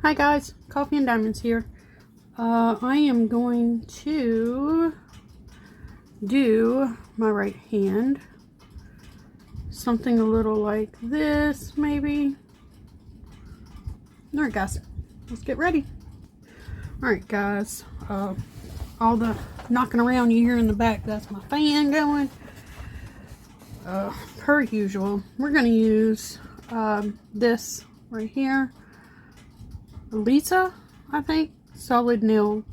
Hi guys, Coffee and Diamonds here. I am going to do my right hand. Something a little like this, maybe. Alright guys, let's get ready. Alright guys, all the knocking around you hear in the back, that's my fan going. Per usual, we're going to use this right here. Lisa, I think, solid nail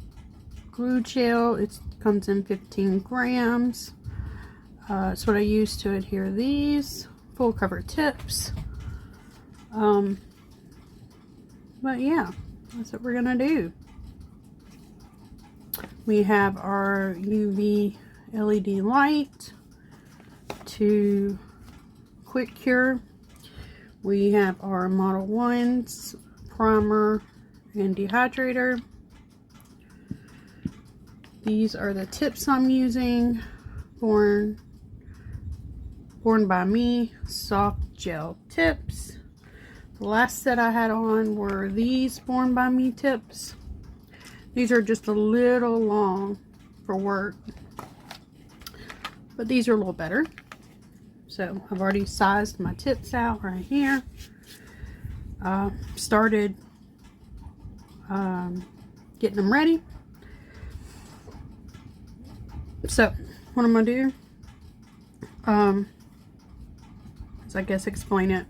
glue gel. It comes in 15 grams. That's what I use to adhere these full cover tips. But yeah, that's what we're gonna do. We have our UV LED light to quick cure. We have our Modleones primer and dehydrator. These are the tips I'm using. Born by me, soft gel tips. The last set I had on were these Born by Me tips. These are just a little long for work, but these are a little better. So I've already sized my tips out right here. Started getting them ready. So what I'm gonna do is I guess explain it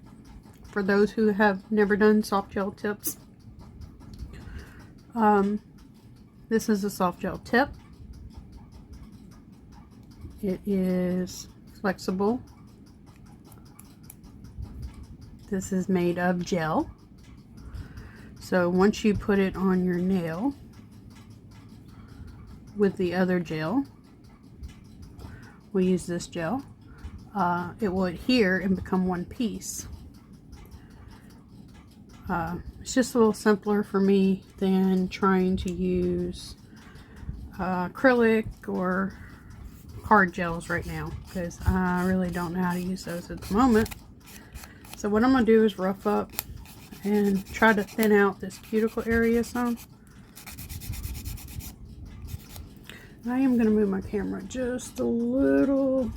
for those who have never done soft gel tips. This is a soft gel tip. It is flexible. This is made of gel. So once you put it on your nail with the other gel, we'll use this gel, it will adhere and become one piece. It's just a little simpler for me than trying to use acrylic or hard gels right now, because I really don't know how to use those at the moment. So what I'm going to do is rough up and try to thin out this cuticle area some. I am going to move my camera just a little.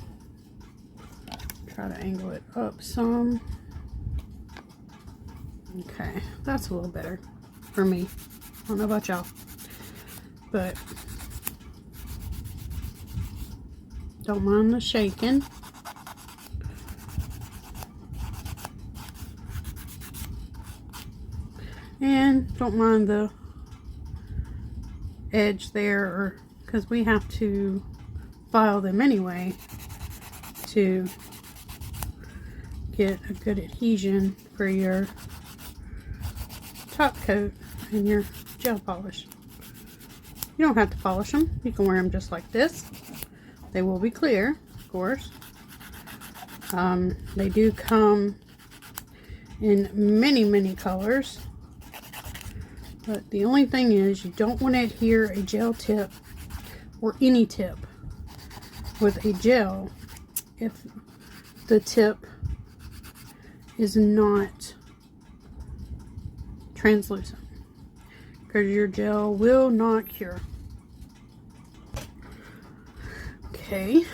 Try to angle it up some. Okay, that's a little better for me. I don't know about y'all, but don't mind the shaking. And don't mind the edge there, because we have to file them anyway to get a good adhesion for your top coat and your gel polish. You don't have to polish them. You can wear them just like this. They will be clear, of course. They do come in many colors. But the only thing is, you don't want to adhere a gel tip or any tip with a gel if the tip is not translucent, because your gel will not cure. Okay,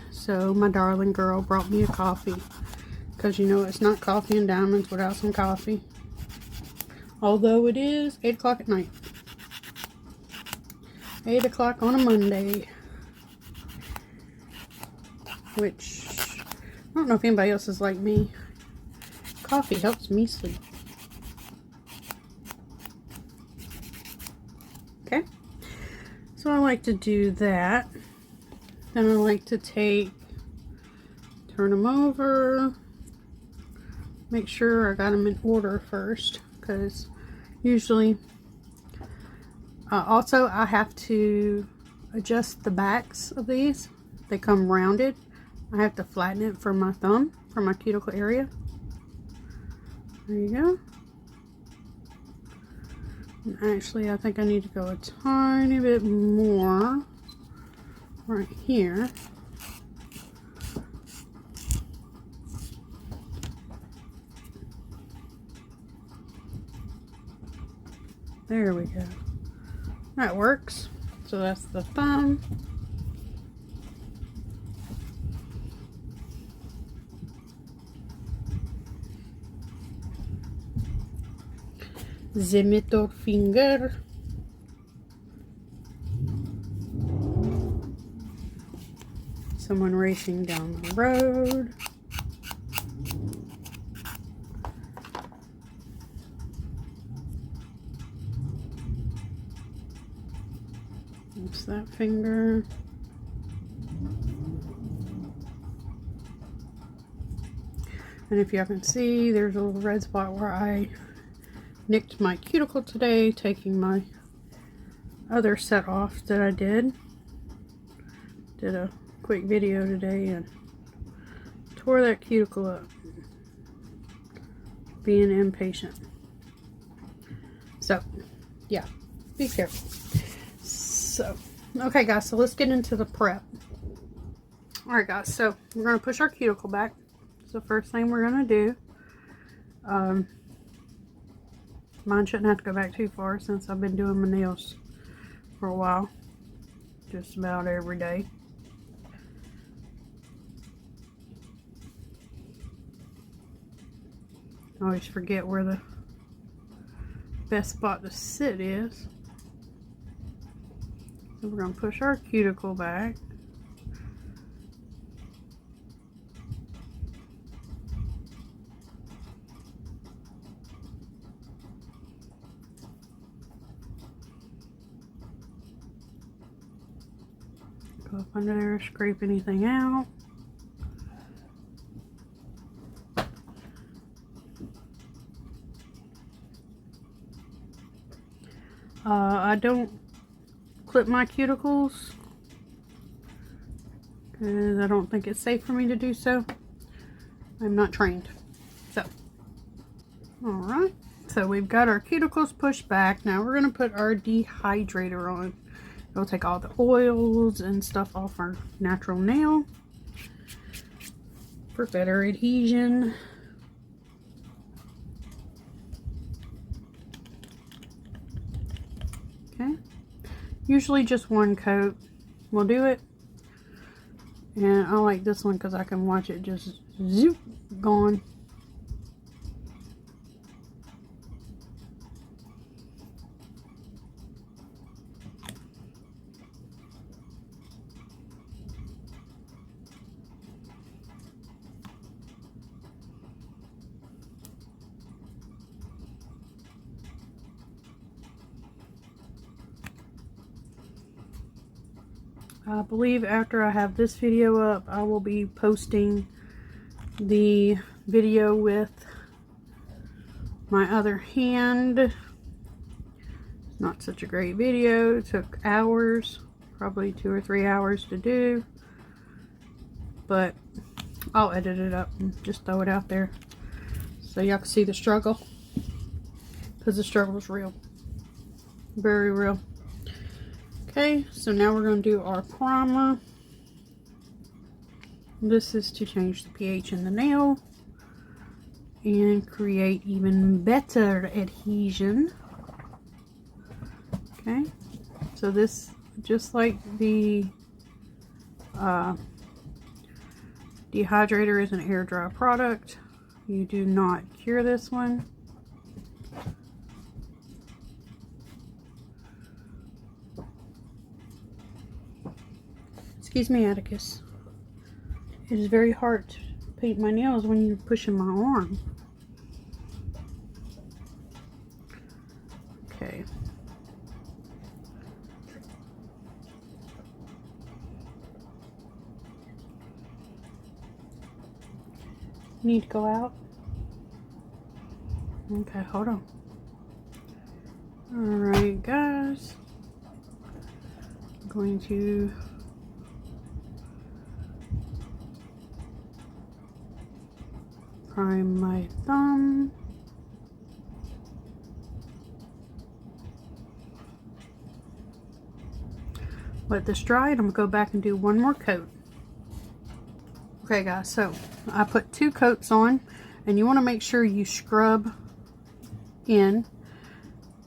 so my darling girl brought me a coffee, because you know it's not Coffee and Diamonds without some coffee. Although it is 8 o'clock at night. 8 o'clock on a Monday. Which, I don't know if anybody else is like me. Coffee helps me sleep. Okay. So I like to do that. Then I like to turn them over. Make sure I got them in order first, because usually also I have to adjust the backs of these. They come rounded. I have to flatten it for my thumb, for my cuticle area. There you go. And actually, I think I need to go a tiny bit more right here. There we go. That works. So that's the thumb. The middle finger. Someone racing down the road. That's that finger. And if you haven't seen, there's a little red spot where I nicked my cuticle today, taking my other set off that I did. Did a quick video today and tore that cuticle up. Being impatient. So, yeah, be careful. So, okay guys, so let's get into the prep. Alright guys, so we're going to push our cuticle back. So first thing we're going to do, mine shouldn't have to go back too far since I've been doing my nails for a while. Just about every day. I always forget where the best spot to sit is. So we're going to push our cuticle back. Go up under there, scrape anything out. I don't clip my cuticles because I don't think it's safe for me to do so. I'm not trained. So, alright. So we've got our cuticles pushed back. Now we're going to put our dehydrator on. It'll take all the oils and stuff off our natural nail for better adhesion. Okay. Usually just one coat will do it. And I like this one because I can watch it just zoop, gone. I believe after I have this video up, I will be posting the video with my other hand. Not such a great video. It took hours, probably 2 or 3 hours to do. But I'll edit it up and just throw it out there so y'all can see the struggle. Because the struggle is real. Very real. Okay, so now we're going to do our primer. This is to change the pH in the nail and create even better adhesion. Okay, so this, just like the dehydrator is an air dry product, you do not cure this one. Excuse me, Atticus. It is very hard to paint my nails when you're pushing my arm. Okay. Need to go out? Okay, hold on. Alright, guys. I'm going to prime my thumb. Let this dry and I'm going to go back and do one more coat. Okay guys, so I put 2 coats on and you want to make sure you scrub in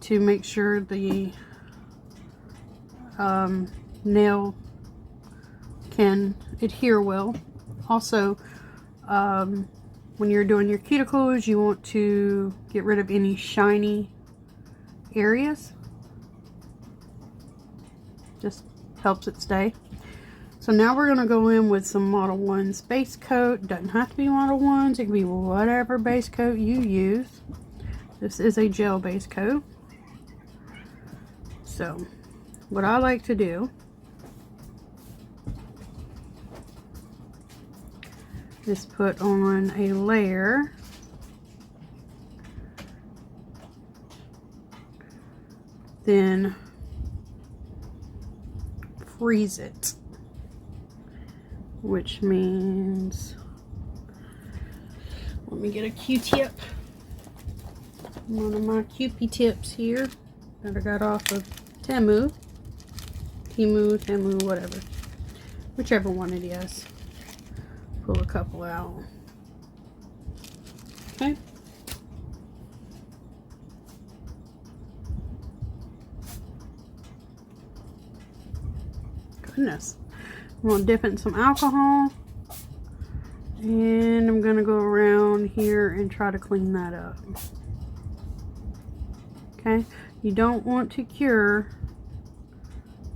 to make sure the nail can adhere well. Also, when you're doing your cuticles, you want to get rid of any shiny areas. Just helps it stay. So now we're going to go in with some Modleones base coat. Doesn't have to be Modleones. It can be whatever base coat you use. This is a gel base coat. So what I like to do is put on a layer, then freeze it, which means, let me get a Q-tip, one of my Q-P tips here that I got off of Temu, whatever, whichever one it is. Pull a couple out. Okay. Goodness. I'm going to dip it in some alcohol. And I'm going to go around here and try to clean that up. Okay. You don't want to cure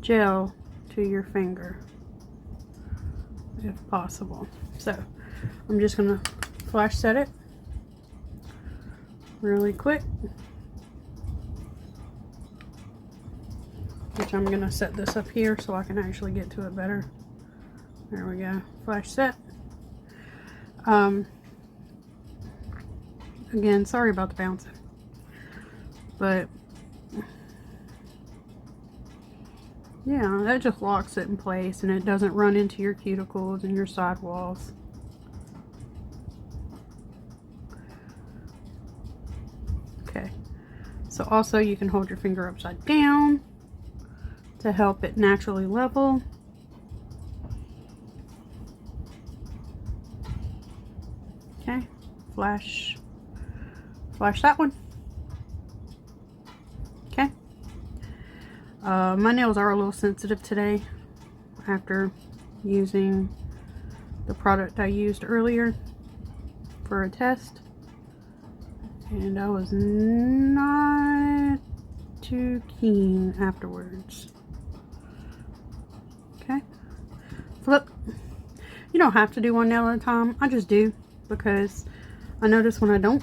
gel to your finger, if possible. So I'm just going to flash set it really quick, which I'm going to set this up here so I can actually get to it better. There we go, flash set. Again, sorry about the bouncing, but yeah, that just locks it in place and it doesn't run into your cuticles and your sidewalls. Okay, so also you can hold your finger upside down to help it naturally level. Okay, flash that one. Okay. My nails are a little sensitive today after using the product I used earlier for a test, and I was not too keen afterwards. Okay, flip. You don't have to do one nail at a time. I just do because I notice when I don't,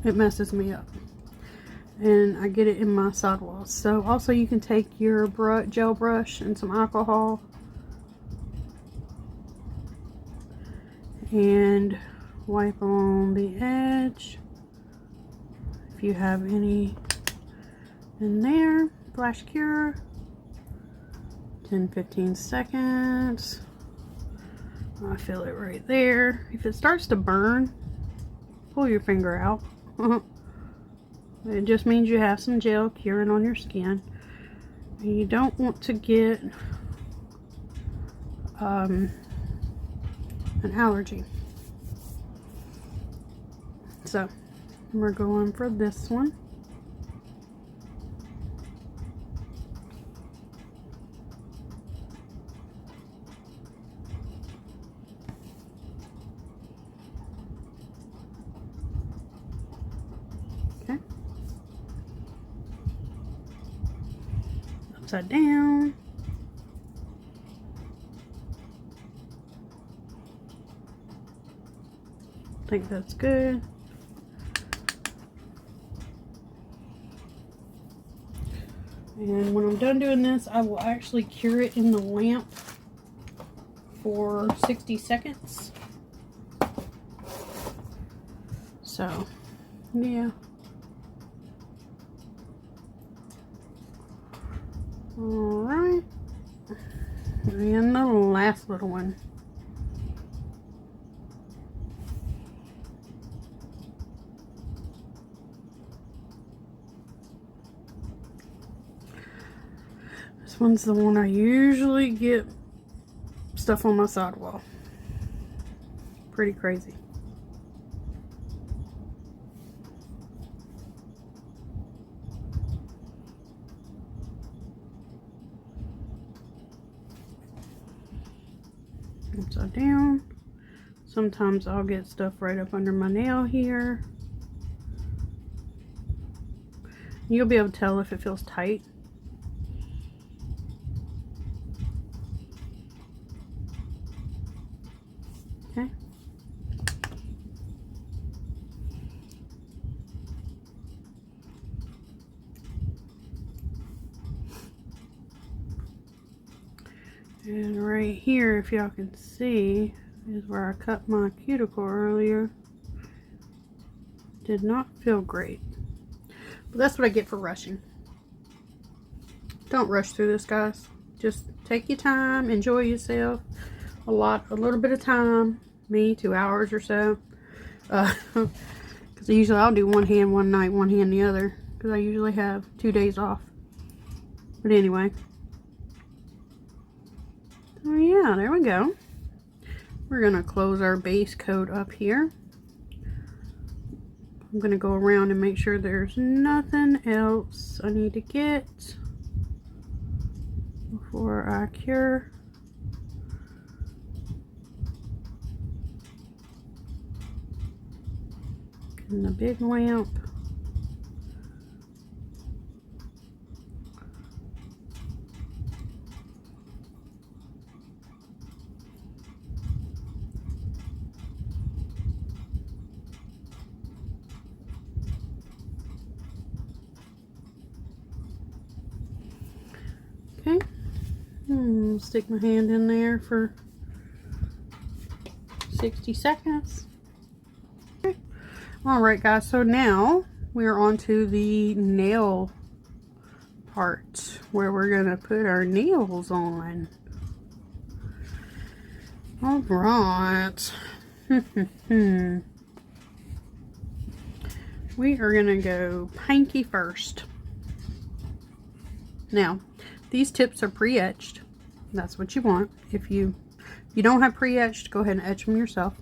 it messes me up and I get it in my sidewalls. So also you can take your gel brush and some alcohol and wipe on the edge if you have any in there. Flash cure, 10-15 seconds. I feel it right there. If it starts to burn, pull your finger out. It just means you have some gel curing on your skin. And you don't want to get an allergy. So we're going for this one. Okay. Upside down. I think that's good. And when I'm done doing this, I will actually cure it in the lamp for 60 seconds. So, yeah. Alright. And the last little one. This one's the one I usually get stuff on my sidewall. Pretty crazy. upside down. Sometimes I'll get stuff right up under my nail here. You'll be able to tell if it feels tight. Okay. And right here, if y'all can see, is where I cut my cuticle earlier. Did not feel great. But that's what I get for rushing. Don't rush through this, guys. Just take your time, enjoy yourself. A little bit of time. Me, 2 hours or so. Because usually I'll do one hand one night, one hand the other. Because I usually have 2 days off. But anyway. Oh yeah, there we go. We're going to close our base coat up here. I'm going to go around and make sure there's nothing else I need to get before I cure. And the big lamp. Okay, stick my hand in there for 60 seconds. Okay. Alright guys, so now we're on to the nail part where we're going to put our nails on. Alright. We are going to go pinky first. Now, these tips are pre-etched. That's what you want. If you don't have pre-etched, go ahead and etch them yourself.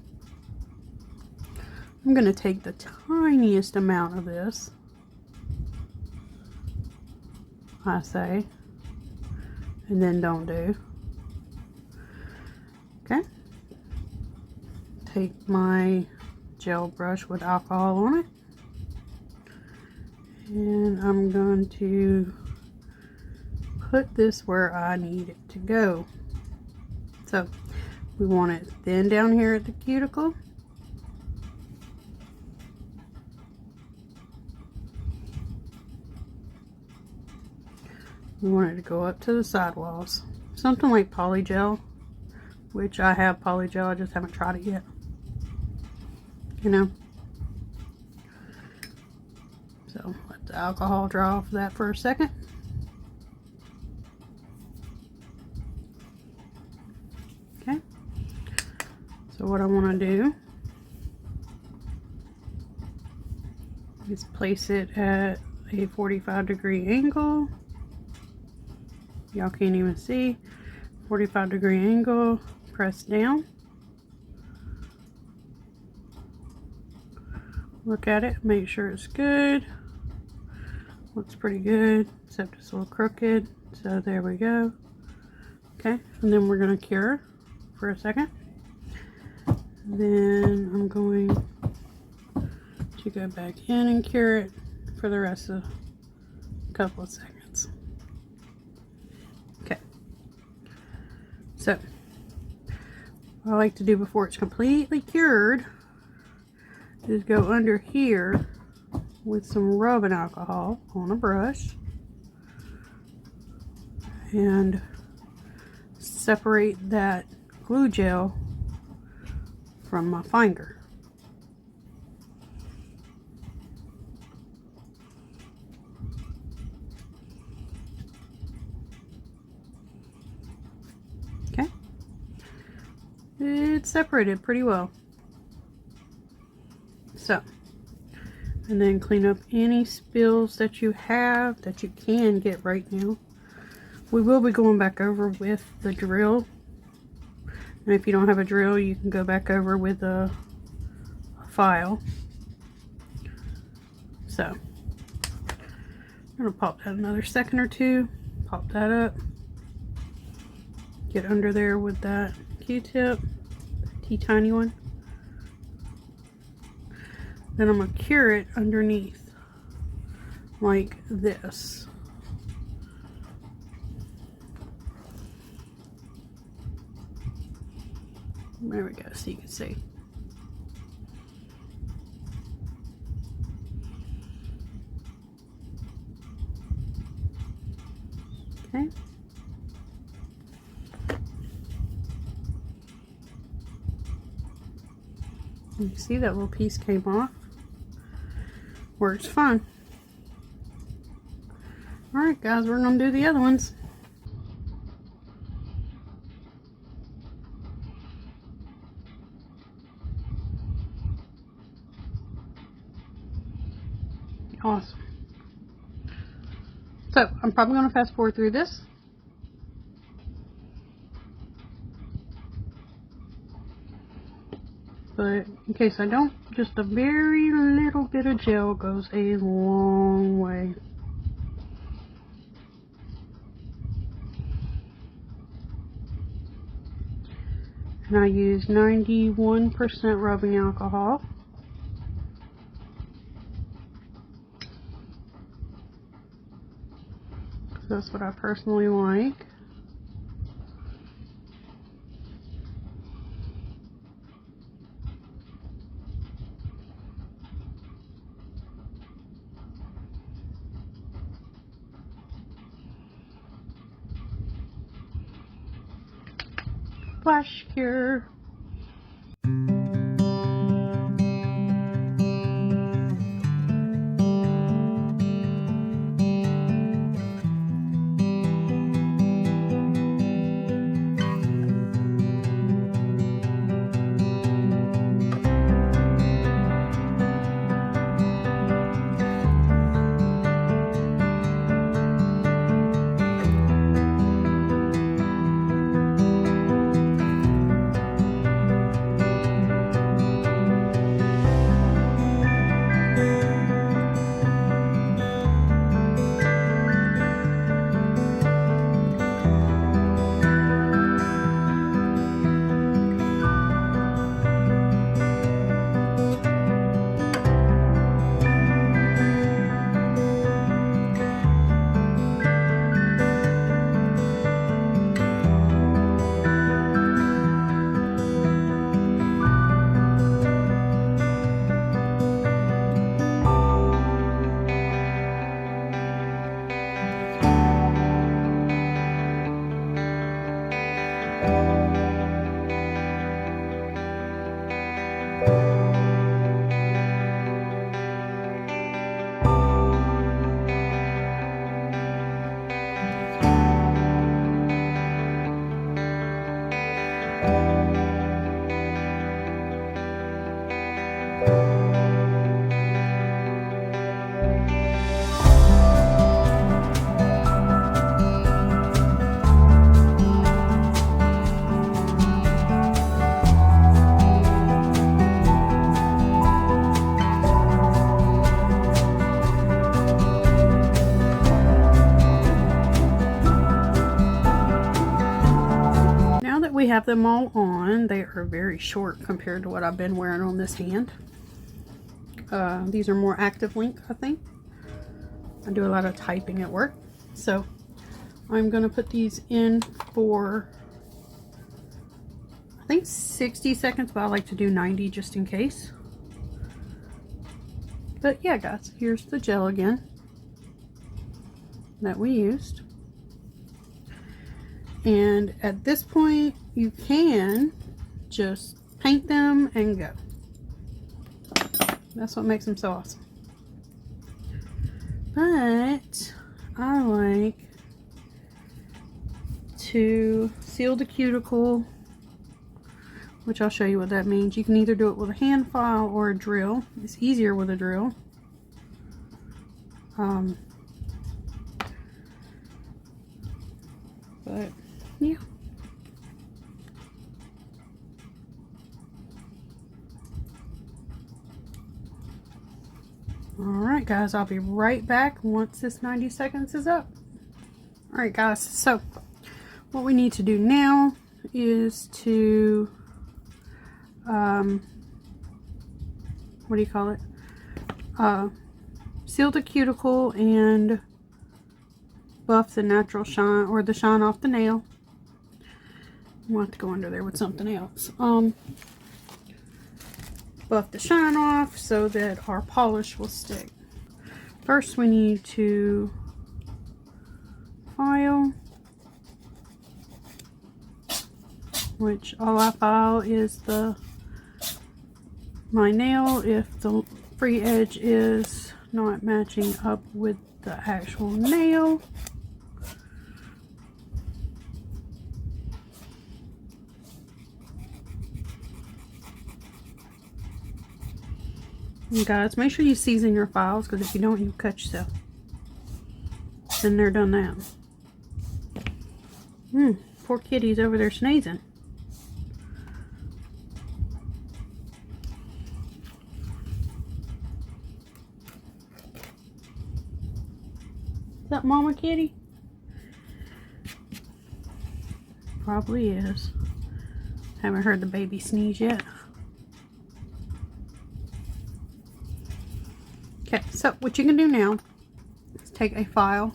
I'm going to take the tiniest amount of this, I say, and then don't do. Okay. Take my gel brush with alcohol on it, and I'm going to put this where I need it to go. So we want it thin down here at the cuticle. We want it to go up to the sidewalls. Something like polygel, which I have polygel, I just haven't tried it yet. You know. So let the alcohol dry off that for a second. Okay. So what I want to do is place it at a 45-degree angle. Y'all can't even see. 45-degree angle. Press down. Look at it. Make sure it's good. Looks pretty good, except it's a little crooked. So there we go. Okay, and then we're going to cure for a second. Then I'm going to go back in and cure it for the rest of a couple of seconds. Okay. So, what I like to do before it's completely cured is go under here with some rubbing alcohol on a brush and separate that glue gel from my finger. Okay, it's separated pretty well. So, and then clean up any spills that you have that you can get right now. We will be going back over with the drill. And if you don't have a drill, you can go back over with a file. So, I'm going to pop that another second or two. Pop that up. Get under there with that Q-tip, tiny one. Then I'm going to cure it underneath like this. There we go, so you can see. Okay. You see that little piece came off. Works fine. Alright guys, we're going to do the other ones. Awesome. So, I'm probably going to fast forward through this. But in case I don't, just a very little bit of gel goes a long way. And I use 91% rubbing alcohol. That's what I personally like. Flash cure. We have them all on. They are very short compared to what I've been wearing on this hand. These are more active link, I think. I do a lot of typing at work, so I'm going to put these in for, I think 60 seconds, but I like to do 90 just in case. But yeah guys, here's the gel again that we used. And at this point, you can just paint them and go. That's what makes them so awesome. But I like to seal the cuticle, which I'll show you what that means. You can either do it with a hand file or a drill. It's easier with a drill. But yeah. Alright guys, I'll be right back once this 90 seconds is up. Alright guys, so what we need to do now is to, what do you call it? Seal the cuticle and buff the natural shine, or the shine off the nail. We'll have to go under there with something else. Buff the shine off so that our polish will stick. First we need to file, which all I file is my nail if the free edge is not matching up with the actual nail. And guys, make sure you season your files, because if you don't, you cut yourself. Then they're done that. Poor kitty's over there sneezing. Is that Mama Kitty? Probably is. Haven't heard the baby sneeze yet. Okay, so what you can do now is take a file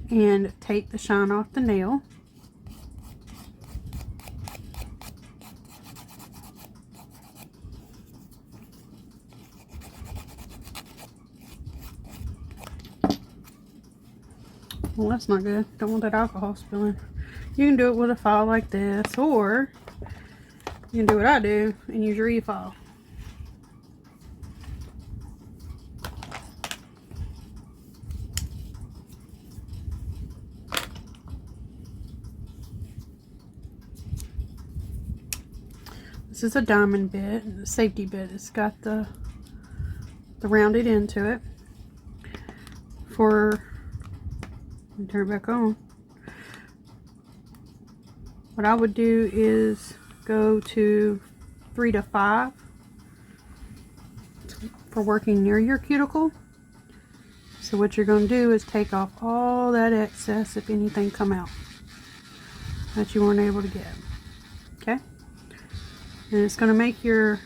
and take the shine off the nail. Well, that's not good. Don't want that alcohol spilling. You can do it with a file like this, or you can do what I do and use your e-file. This is a diamond bit, the safety bit. It's got the rounded end to it. Let me turn it back on. What I would do is go to 3 to 5 for working near your cuticle. So what you're going to do is take off all that excess, if anything come out that you weren't able to get. Okay? And it's going to make your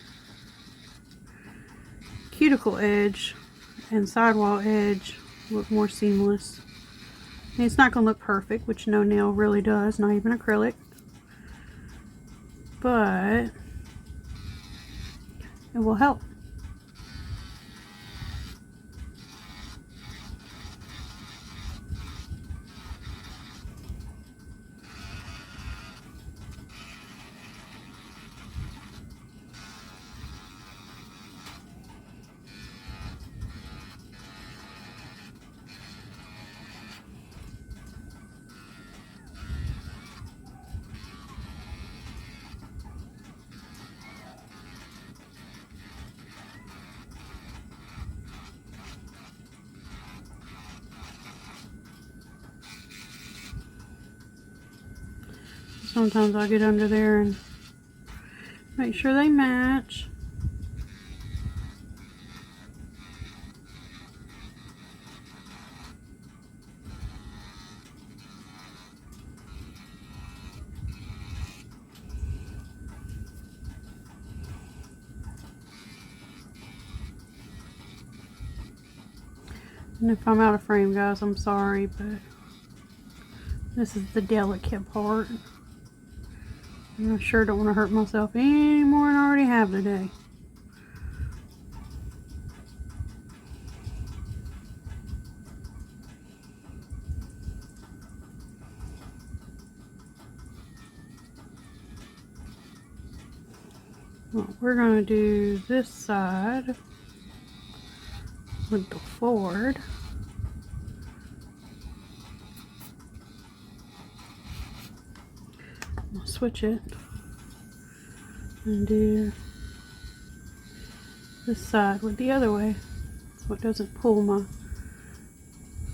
cuticle edge and sidewall edge look more seamless. And it's not going to look perfect, which no nail really does, not even acrylic. But it will help. Sometimes I'll get under there and make sure they match. And if I'm out of frame, guys, I'm sorry, but this is the delicate part. I sure don't want to hurt myself any more than I already have today. Well, we're going to do this side with the forward. I'll switch it and do this side with the other way so it doesn't pull my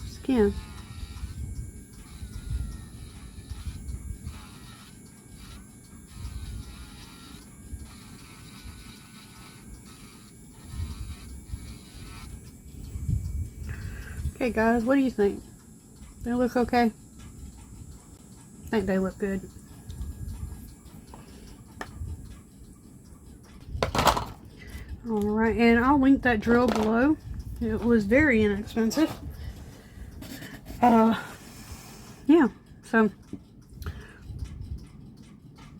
skin. Okay guys, what do you think? They look okay? think they look good. Alright, and I'll link that drill below. It was very inexpensive. Yeah, so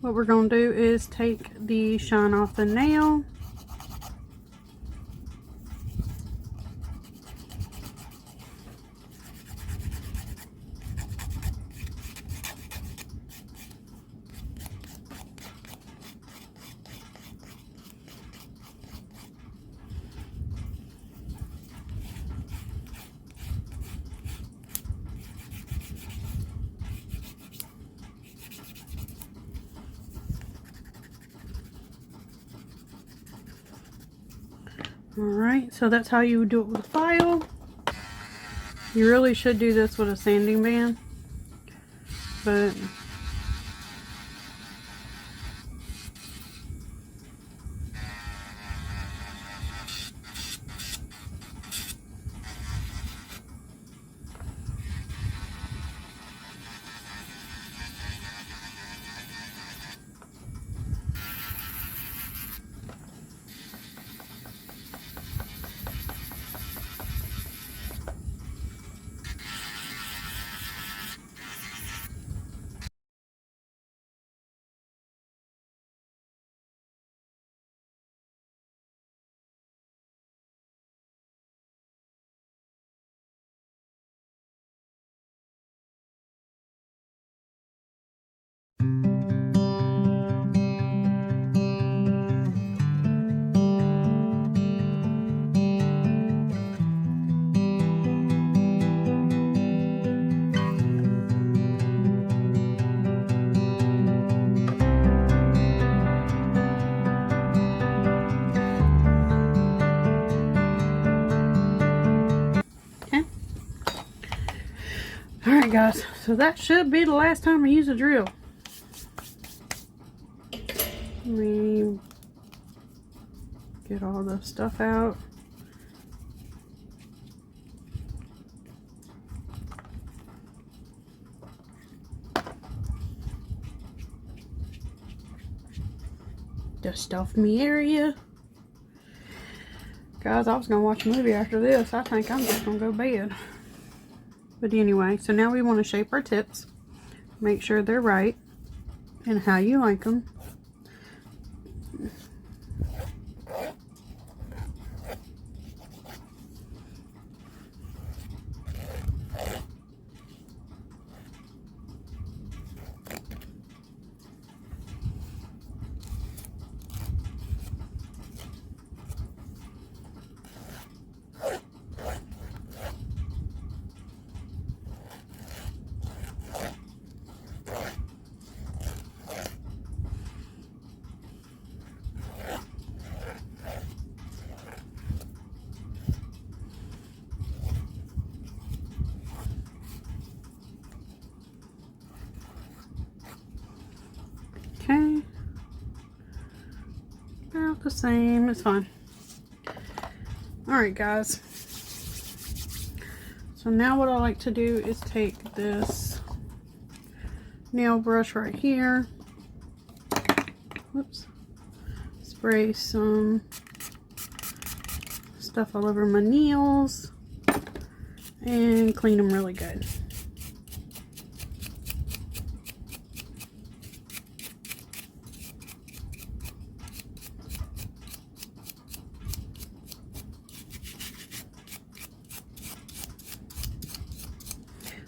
what we're going to do is take the shine off the nail. Alright, so that's how you would do it with a file. You really should do this with a sanding band, but alright guys, so that should be the last time I use a drill. Let me get all the stuff out. Dust off me area. Guys, I was going to watch a movie after this. I think I'm just going to go to bed. But anyway, so now we want to shape our tips. Make sure they're right and how you like them. Okay, about the same, it's fine. Alright guys, so now what I like to do is take this nail brush right here, whoops, spray some stuff all over my nails and clean them really good.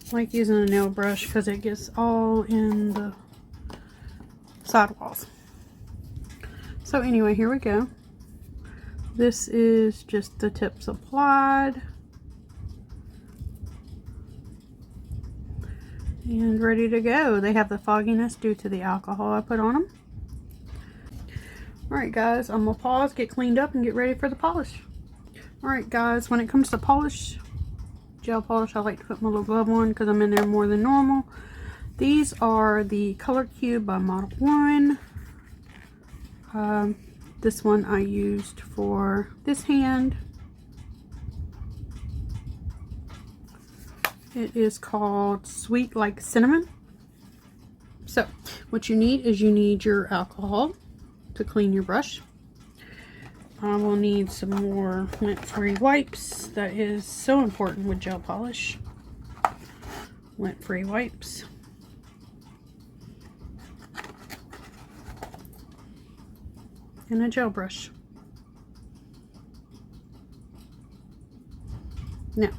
I like using a nail brush because it gets all in the sidewalls. So anyway, here we go. This is just the tips applied and ready to go. They have the fogginess due to the alcohol I put on them. Alright guys, I'm going to pause, get cleaned up, and get ready for the polish. Alright guys, when it comes to polish, gel polish, I like to put my little glove on because I'm in there more than normal. These are the Color Cube by Modleones. This one I used for this hand. It is called Sweet Like Cinnamon. So what you need is you need your alcohol to clean your brush. I will need some more lint-free wipes. That is so important with gel polish. Lint-free wipes. And a gel brush. Now,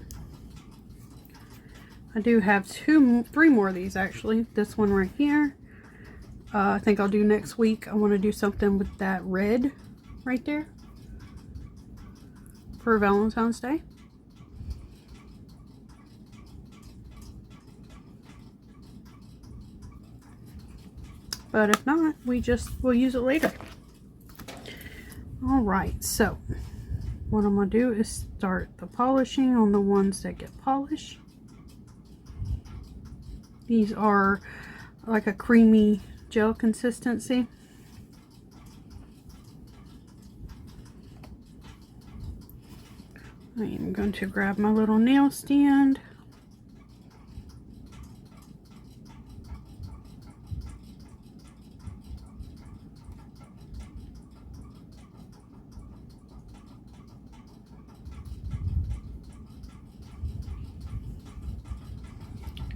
I do have three more of these actually. This one right here. I think I'll do next week. I want to do something with that red right there for Valentine's Day. But if not, we'll use it later. Alright, so what I'm going to do is start the polishing on the ones that get polished. These are like a creamy gel consistency. I am going to grab my little nail stand.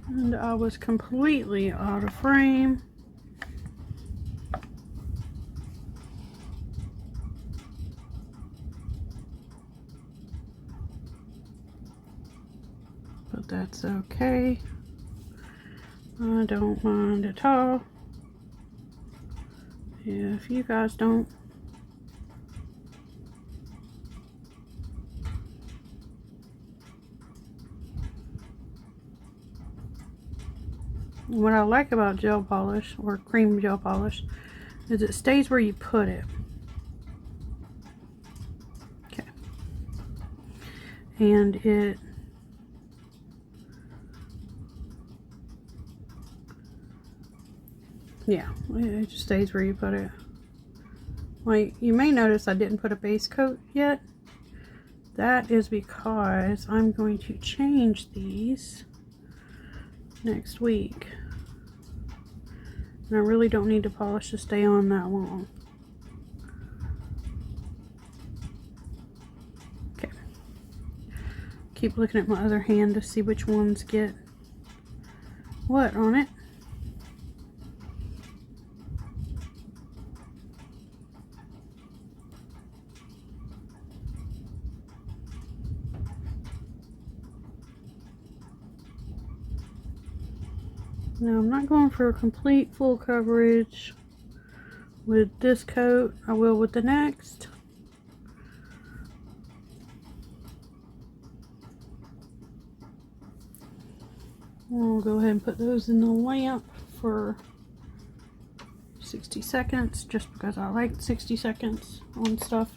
And I was completely out of frame. But that's okay. I don't mind at all. If you guys don't. What I like about gel polish or cream gel polish is it stays where you put it. Okay. And it just stays where you put it. Like, you may notice I didn't put a base coat yet. That is because I'm going to change these next week. And I really don't need the polish to stay on that long. Okay. Keep looking at my other hand to see which ones get what on it. Now I'm not going for a complete full coverage with this coat. I will with the next. We'll go ahead and put those in the lamp for 60 seconds just because I like 60 seconds on stuff.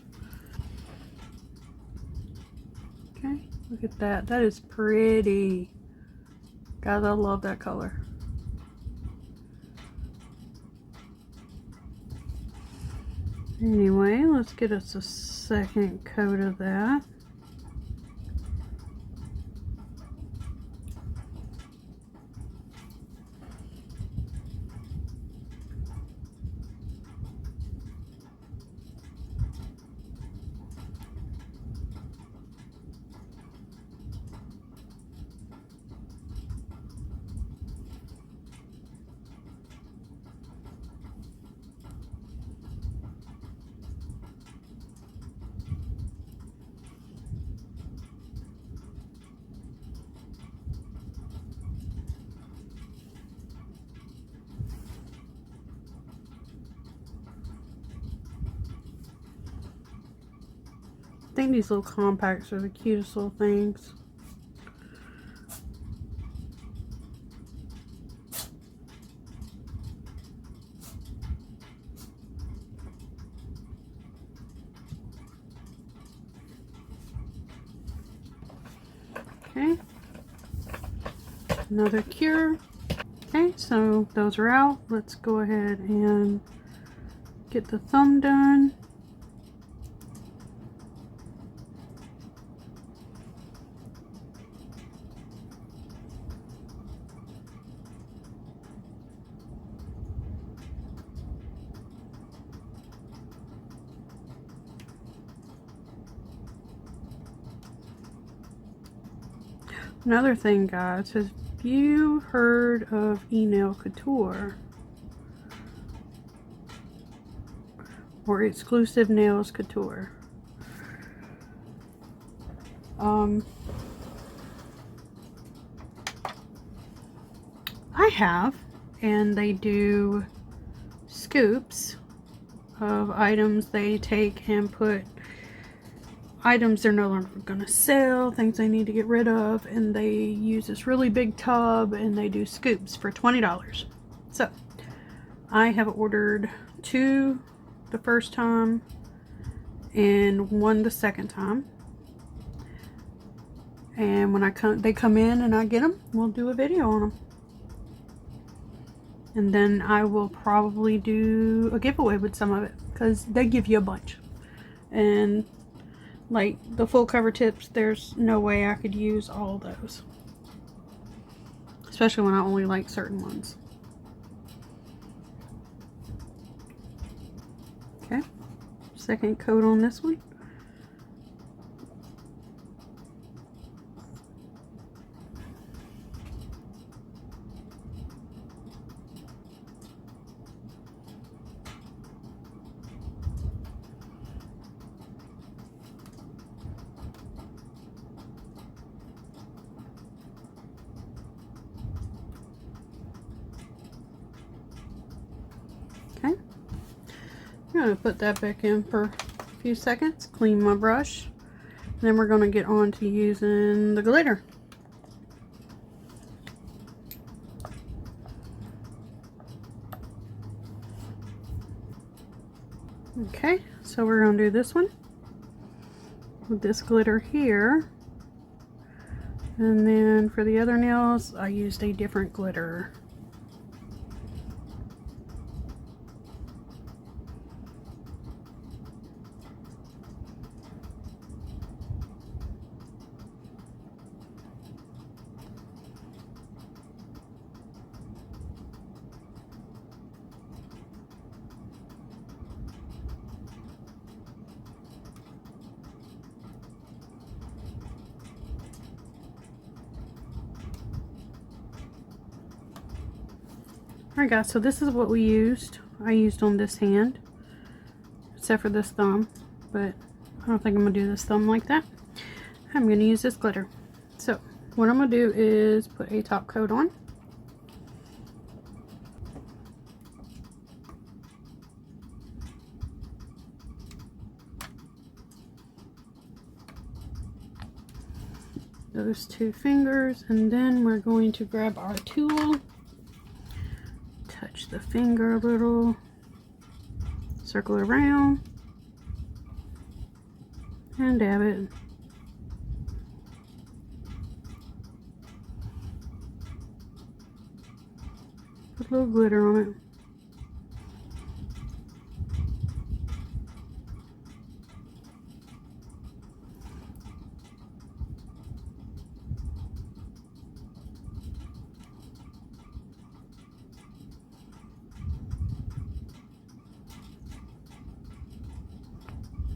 Okay, look at that. That is pretty. Guys, I love that color. Anyway, let's get us a second coat of that. I think these little compacts are the cutest little things. Okay. Another cure. Okay, so those are out. Let's go ahead and get the thumb done. Another thing, guys, have you heard of e-nail couture or exclusive nails couture? I have, and they do scoops of items. They take and put items they're no longer going to sell, things they need to get rid of, and they use this really big tub and they do scoops for $20. So I have ordered 2 the first time and 1 the second time, and when they come in and I get them, we'll do a video on them, and then I will probably do a giveaway with some of it because they give you a bunch. And like the full cover tips, there's no way I could use all those, especially when I only like certain ones. Okay, second coat on this one. Okay, I'm going to put that back in for a few seconds, clean my brush, and then we're going to get on to using the glitter. Okay, so we're going to do this one with this glitter here, and then for the other nails I used a different glitter. Alright guys, so this is what we used. I used on this hand, except for this thumb, but I don't think I'm going to do this thumb like that. I'm going to use this glitter. So what I'm going to do is put a top coat on. Those 2 fingers, and then we're going to grab our tool, touch the finger a little, circle around, and dab it. Put a little glitter on it.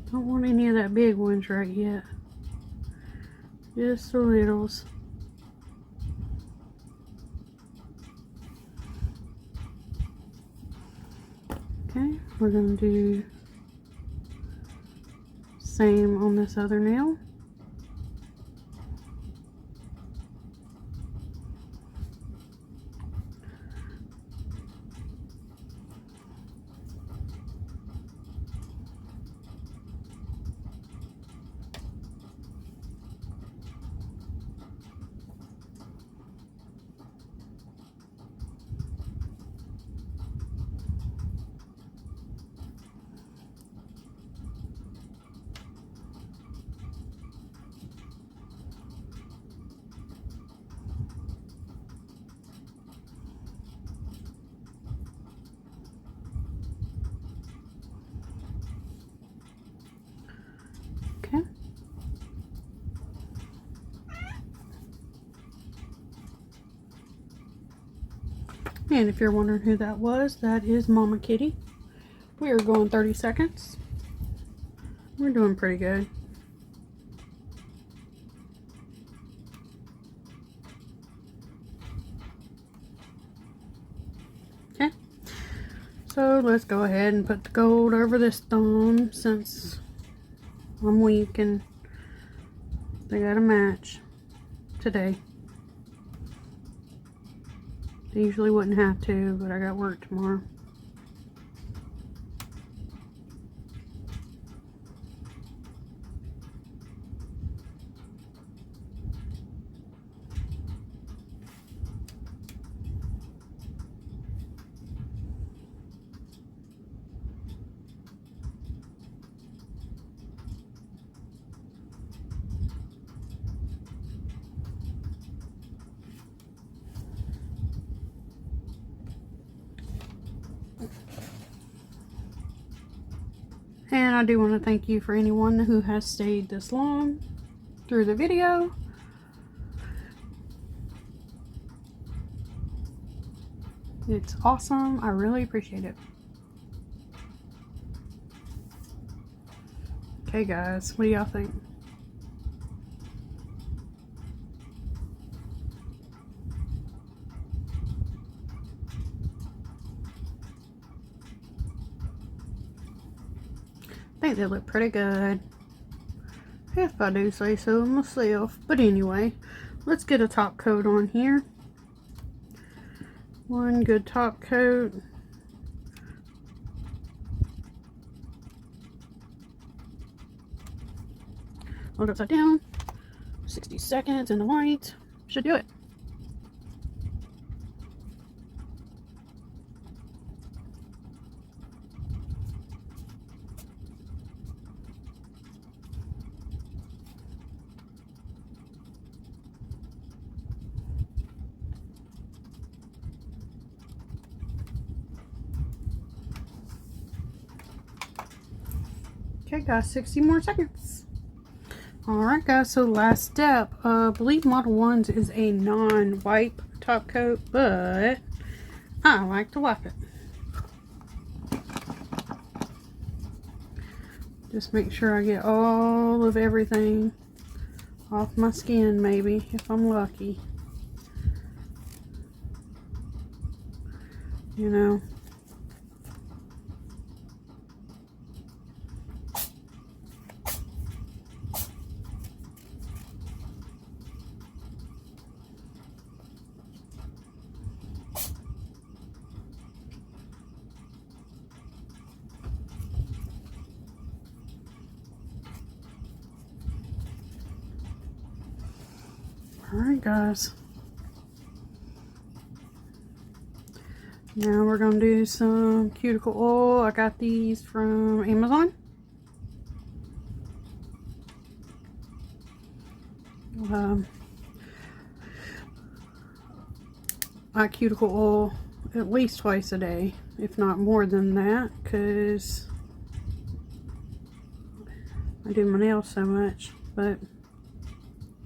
Don't want any of that big ones right yet. Just the littles. Okay, we're going to do same on this other nail. Okay. And if you're wondering who that was, that is Mama Kitty. We are going 30 seconds. We're doing pretty good. So let's go ahead and put the gold over this thumb since I'm weak and they got a match today. They usually wouldn't have to, but I got work tomorrow. And I do want to thank you for anyone who has stayed this long through the video. It's awesome. I really appreciate it. Okay guys, what do y'all think? I think they look pretty good, if I do say so myself. But anyway, let's get a top coat on here. One good top coat. Hold it upside down. 60 seconds in the white. Should do it. Okay guys, 60 more seconds. Alright guys, so last step. I believe Modleones is a non-wipe top coat, but I like to wipe it. Just make sure I get all of everything off my skin, maybe, if I'm lucky. You know. Alright guys, now we're going to do some cuticle oil. I got these from Amazon. I cuticle oil at least twice a day, if not more than that, because I do my nails so much. But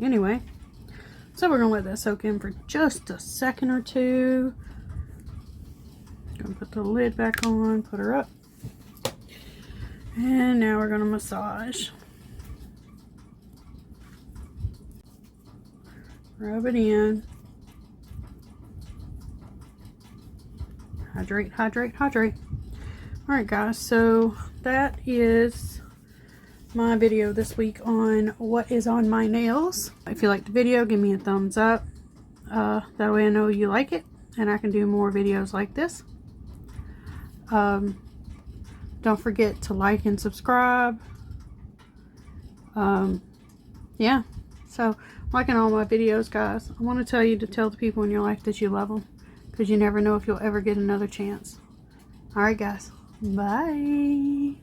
anyway, so we're gonna let that soak in for just a second or two. Gonna put the lid back on, put her up, and now we're gonna massage. Rub it in. Hydrate, hydrate, hydrate. Alright guys, so that is my video this week on what is on my nails. If you liked the video, give me a thumbs up. That way I know you like it and I can do more videos like this. Don't forget to like and subscribe. Yeah, so liking all my videos, guys. I want to tell you to tell the people in your life that you love them, because you never know if you'll ever get another chance. Alright guys, bye.